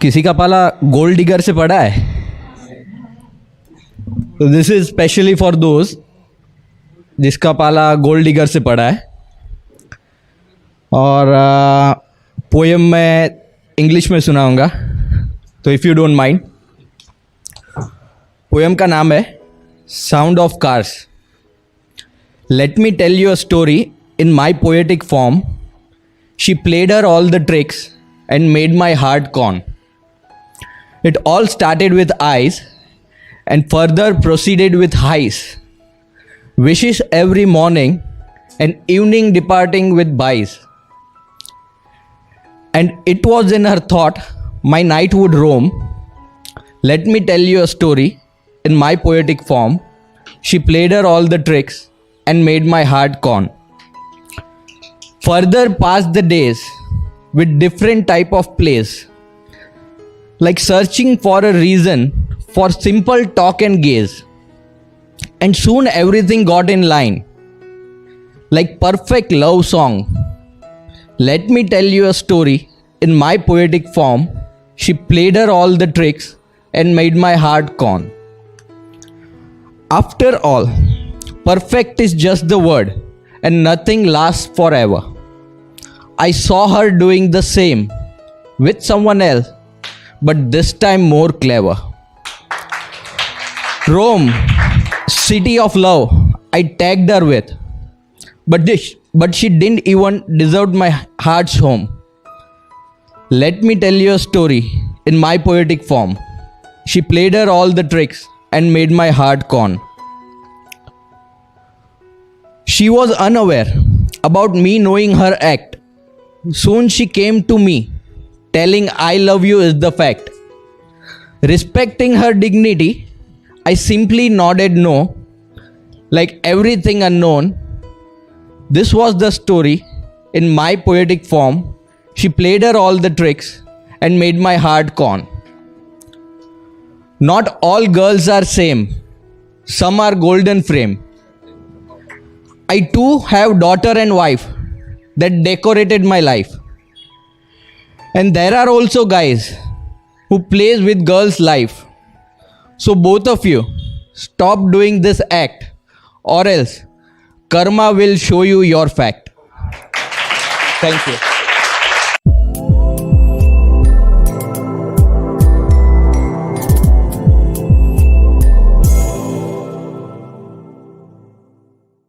किसी का पाला गोल्ड डिगर से पड़ा है? तो this is specially for those जिसका पाला गोल्ड डिगर से पड़ा है. और पोएम मैं इंग्लिश में सुनाऊंगा, तो if you don't mind. Poem का नाम है sound of cars. Let me tell you a story in my poetic form. She played her all the tricks and made my heart con. It all started with eyes and further proceeded with highs. Wishes every morning and evening departing with buys. And it was in her thought my night would roam. Let me tell you a story in my poetic form. She played her all the tricks and made my heart con. Further passed the days with different type of plays, like searching for a reason for simple talk and gaze. And soon everything got in line, like perfect love song. Let me tell you a story in my poetic form. She played her all the tricks and made my heart con. After all, perfect is just the word and nothing lasts forever. I saw her doing the same with someone else, but this time more clever. Rome, city of love, I tagged her with, but she didn't even deserve my heart's home. Let me tell you a story in my poetic form. She played her all the tricks and made my heart con. She was unaware about me knowing her act. Soon she came to me, telling I love you is the fact. Respecting her dignity, I simply nodded no, like everything unknown. This was the story in my poetic form. She played her all the tricks and made my heart con. Not all girls are same, some are golden frame. I too have daughter and wife that decorated my life. And there are also guys who plays with girls' life. So both of you, stop doing this act, or else karma will show you your fact. Thank you.